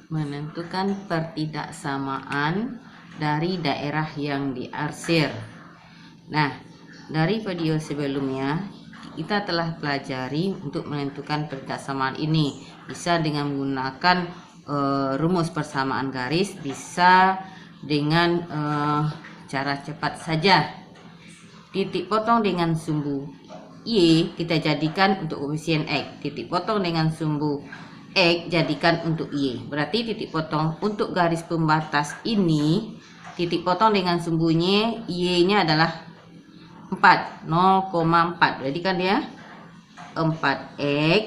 Menentukan pertidaksamaan dari daerah yang diarsir. Nah, dari video sebelumnya kita telah pelajari untuk menentukan pertidaksamaan ini. Bisa dengan menggunakan rumus persamaan garis, bisa dengan cara cepat saja. Titik potong dengan sumbu Y kita jadikan untuk koefisien X. Titik potong dengan sumbu X jadikan untuk Y. Berarti titik potong untuk garis pembatas ini, titik potong dengan sumbunya Y nya adalah 4, 0,4. Berarti kan dia 4X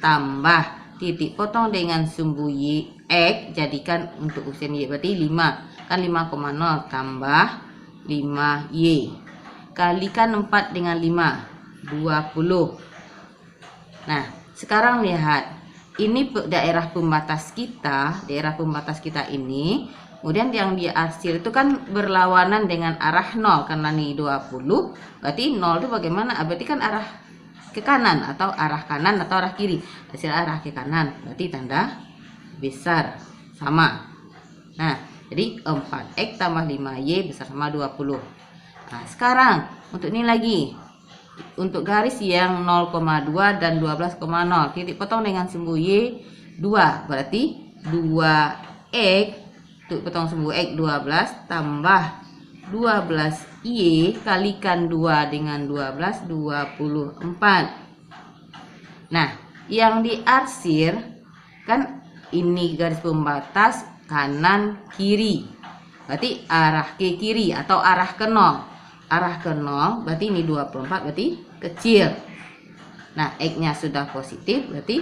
tambah titik potong dengan sumbu Y X jadikan untuk koefisien Y. Berarti 5. Kan 5,0 tambah 5Y. Kalikan 4 dengan 5, 20. Nah, sekarang lihat. Ini daerah pembatas kita ini. Kemudian yang diarsir itu kan berlawanan dengan arah 0. Karena ini 20, berarti 0 itu bagaimana? Berarti kan arah ke kanan, atau arah kanan atau arah kiri. Hasil arah ke kanan, berarti tanda besar sama. Nah, jadi 4X tambah 5Y besar sama 20. Nah, sekarang untuk ini lagi. Untuk garis yang 0,2 dan 12,0, titik potong dengan sumbu Y 2, berarti 2X, titik potong sumbu X 12 tambah 12Y kalikan 2 dengan 12, 24. Nah, yang diarsir kan ini garis pembatas kanan kiri, berarti arah ke kiri atau arah ke 0. Arah ke 0 berarti ini 24, berarti kecil. Nah, X-nya sudah positif, berarti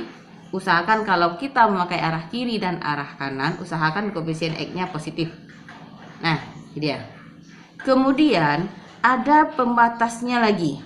usahakan kalau kita memakai arah kiri dan arah kanan, usahakan koefisien X-nya positif. Nah, ini dia. Kemudian ada pembatasnya lagi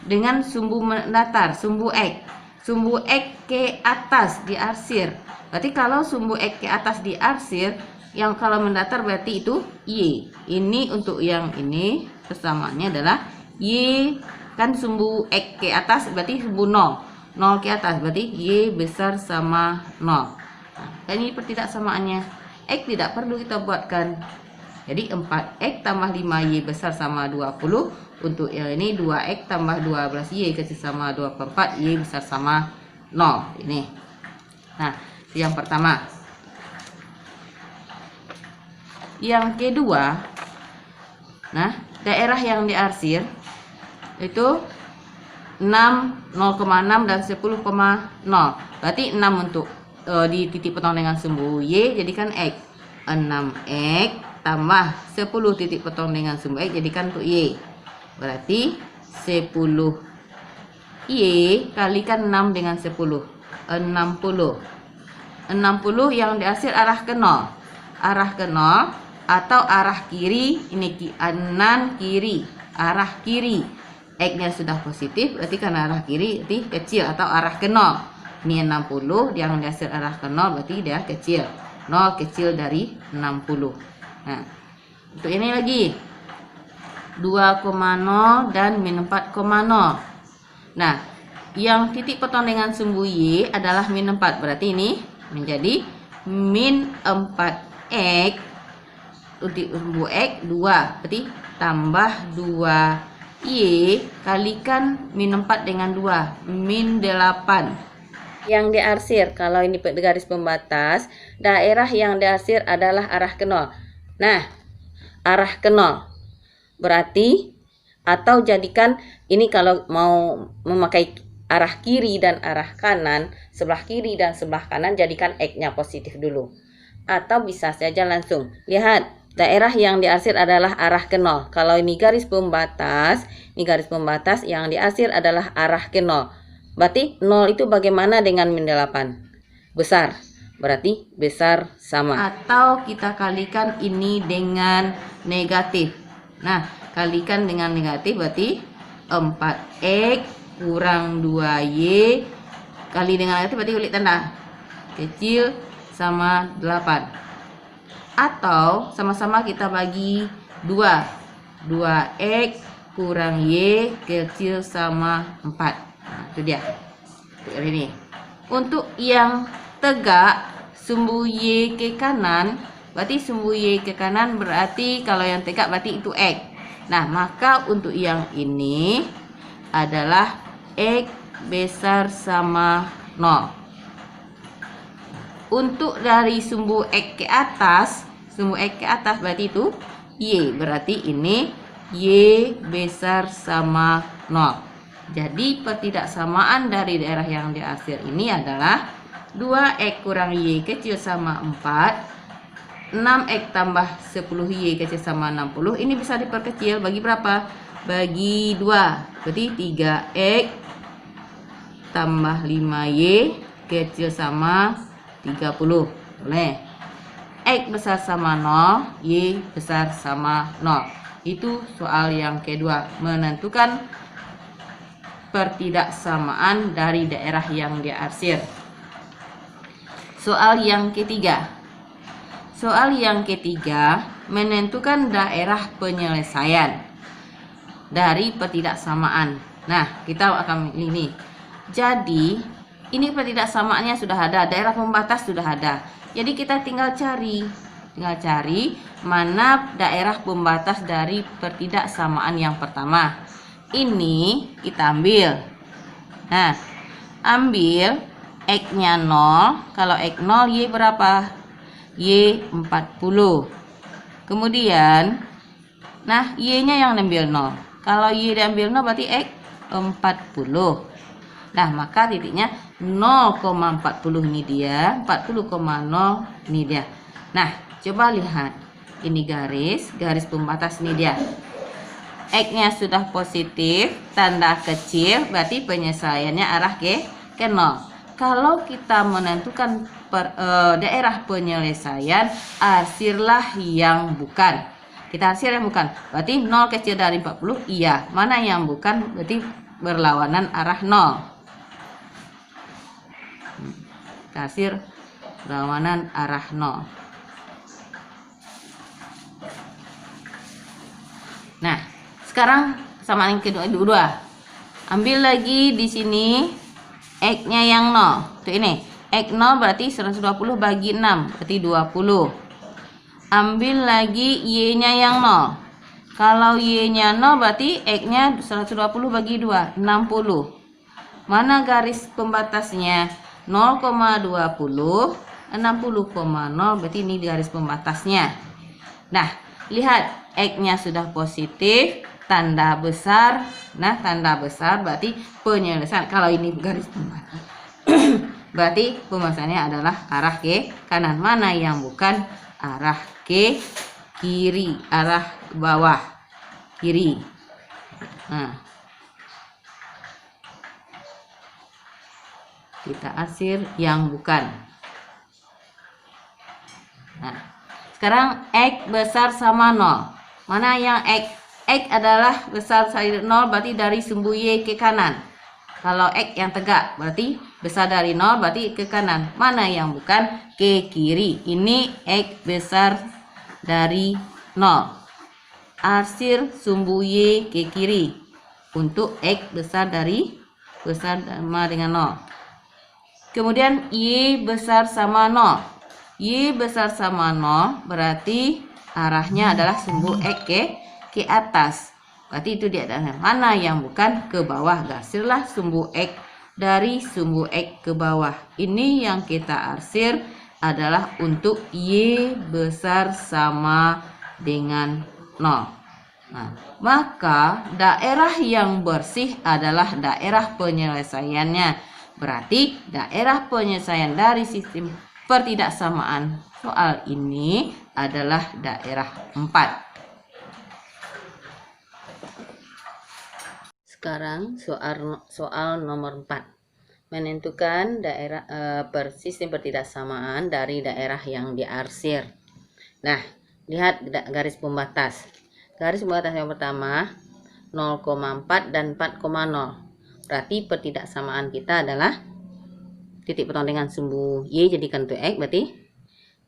dengan sumbu mendatar, sumbu X. Sumbu X ke atas diarsir. Berarti kalau sumbu X ke atas diarsir, yang kalau mendatar berarti itu Y. Ini untuk yang ini persamaannya adalah Y, kan sumbu X ke atas berarti sumbu 0. 0 ke atas berarti Y besar sama 0. Nah, ini pertidaksamaannya. X tidak perlu kita buatkan. Jadi 4X tambah 5Y besar sama 20. Untuk yang ini 2X tambah 12Y kecil sama 24, Y besar sama 0. Ini. Nah, yang pertama. Yang kedua, nah, daerah yang diarsir itu 6, 0,6 dan 10,0. Berarti 6 untuk di titik potong dengan sumbu Y jadikan X. 6X tambah 10 titik potong dengan sumbu X jadikan untuk Y. Berarti 10Y kalikan 6 dengan 10, 60. 60 yang diarsir arah ke 0. Arah ke 0 atau arah kiri, ini kanan kiri, arah kiri. X-nya sudah positif, berarti kan arah kiri berarti kecil atau arah ke 0. Ini 60, yang diarsir arah ke 0 berarti dia kecil. 0 kecil dari 60. Nah, untuk ini lagi 2,0 dan min 4,0. Nah, yang titik potong dengan sumbu Y adalah min 4, berarti ini menjadi min 4X untuk sumbu X 2, berarti tambah 2Y kalikan min 4 dengan 2, min 8. Yang diarsir, kalau ini garis pembatas, daerah yang diarsir adalah arah ke 0. Nah, arah ke 0 berarti, atau jadikan ini kalau mau memakai arah kiri dan arah kanan, sebelah kiri dan sebelah kanan, jadikan X-nya positif dulu. Atau bisa saja langsung. Lihat, daerah yang diarsir adalah arah ke 0. Kalau ini garis pembatas, yang diarsir adalah arah ke 0. Berarti 0 itu bagaimana dengan min 8? Besar. Berarti besar sama. Atau kita kalikan ini dengan negatif. Nah, kalikan dengan negatif berarti 4X kurang 2Y kali dengan negatif berarti ulik tanda. Kecil sama 8. Atau sama-sama kita bagi 2. 2X kurang Y kecil sama 4. Nah, itu dia. Ini. Untuk yang tegak sumbu Y ke kanan, berarti sumbu Y ke kanan berarti kalau yang tegak berarti itu X. Nah, maka untuk yang ini adalah X besar sama 0. Untuk dari sumbu X ke atas, berarti itu Y. Berarti ini Y besar sama 0. Jadi pertidaksamaan dari daerah yang diarsir ini adalah 2X kurang Y kecil sama 4, 6X tambah 10Y kecil sama 60. Ini bisa diperkecil bagi berapa? Bagi 2. Berarti 3X tambah 5Y kecil sama 30. Boleh. X besar sama 0, Y besar sama 0. Itu soal yang kedua, menentukan pertidaksamaan dari daerah yang diarsir. Soal yang ketiga. Menentukan daerah penyelesaian dari pertidaksamaan. Nah, kita akan ini. Jadi, ini pertidaksamaannya sudah ada, daerah pembatas sudah ada. Jadi kita tinggal cari mana daerah pembatas dari pertidaksamaan yang pertama. Ini kita ambil. Nah, ambil X-nya 0. Kalau X 0, Y berapa? Y 40. Kemudian, nah Y-nya yang diambil 0. Kalau Y diambil 0 berarti X 40. Nah, maka titiknya 0,40 ini dia, 40,0 ini dia. Nah, coba lihat. Ini garis pembatas ini dia. X-nya sudah positif, tanda kecil, berarti penyelesaiannya arah ke 0. Kalau kita menentukan daerah penyelesaian, arsirlah yang bukan. Kita arsir yang bukan. Berarti 0 kecil dari 40, iya. Mana yang bukan, berarti berlawanan arah 0. Arsir berlawanan arah 0. Nah, sekarang kesamaan yang kedua. Ambil lagi di sini X-nya yang 0. Tuh ini. X 0 berarti 120 bagi 6, berarti 20. Ambil lagi Y-nya yang 0. Kalau Y-nya 0 berarti X-nya 120 bagi 2, 60. Mana garis pembatasnya? 0,20, 60,0, berarti ini garis pembatasnya. Nah, lihat X-nya sudah positif, tanda besar. Nah, tanda besar berarti penyelesaian. Kalau ini garis pembatas berarti pembahasannya adalah arah ke kanan. Mana yang bukan? Arah ke kiri, arah bawah kiri. Nah, kita arsir yang bukan. Nah, sekarang X besar sama 0. Mana yang X? X adalah besar dari 0, berarti dari sumbu Y ke kanan. Kalau X yang tegak berarti besar dari 0, berarti ke kanan. Mana yang bukan? Ke kiri. Ini X besar dari 0. Arsir sumbu Y ke kiri. Untuk X besar sama dengan 0. Kemudian Y besar sama 0. Y besar sama 0 berarti arahnya adalah sumbu X ke atas. Berarti itu dia adalah mana yang bukan? Ke bawah. Arsirlah sumbu X dari sumbu X ke bawah. Ini yang kita arsir adalah untuk Y besar sama dengan 0. Nah, maka daerah yang bersih adalah daerah penyelesaiannya. Berarti daerah penyelesaian dari sistem pertidaksamaan soal ini adalah daerah 4. Sekarang soal nomor 4. Menentukan daerah sistem pertidaksamaan dari daerah yang diarsir. Nah, lihat garis pembatas. Garis pembatas yang pertama 0,4 dan 4,0. Berarti pertidaksamaan kita adalah titik potong dengan sumbu Y jadikan untuk X, berarti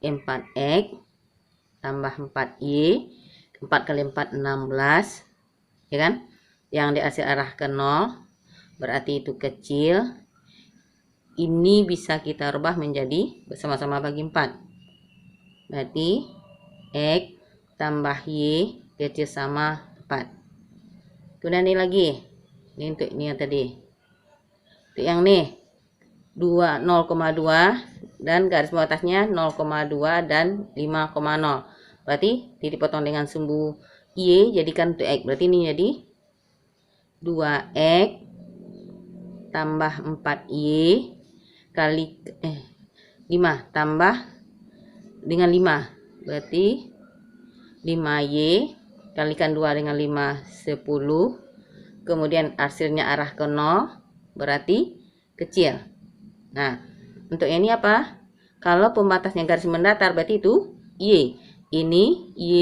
4X tambah 4Y. 4 kali 4 16, ya kan? Yang diarsir arah ke 0 berarti itu kecil. ini bisa kita rubah menjadi sama-sama bagi 4. Berarti X tambah Y kecil sama 4. Kemudian ini lagi. Ini untuk ini yang tadi. Untuk yang nih 0,2 dan garis bawah atasnya 0,2 dan 5,0. Berarti dipotong dengan sumbu Y jadikan untuk X. Berarti ini jadi 2X tambah 4Y kali 5 tambah dengan 5. Berarti 5Y kalikan 2 dengan 5 10. Kemudian hasilnya arah ke 0 berarti kecil. Nah, untuk ini apa? Kalau pembatasnya garis mendatar berarti itu Y. Ini Y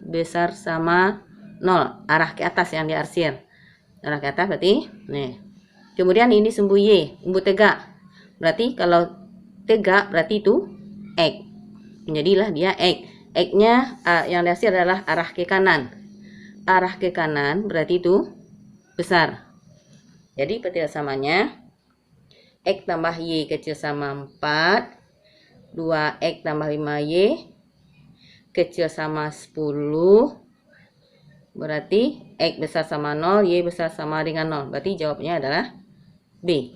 besar sama 0, arah ke atas yang diarsir. Arah ke atas berarti nih. Kemudian ini sumbu Y, sumbu tegak. Berarti kalau tegak berarti itu X. Menjadilah dia X. X-nya yang diarsir adalah arah ke kanan. Arah ke kanan berarti itu besar. Jadi petir samanya X tambah Y kecil sama 4, 2X tambah 5Y kecil sama 10, berarti X besar sama 0, Y besar sama dengan 0. Berarti jawabnya adalah B.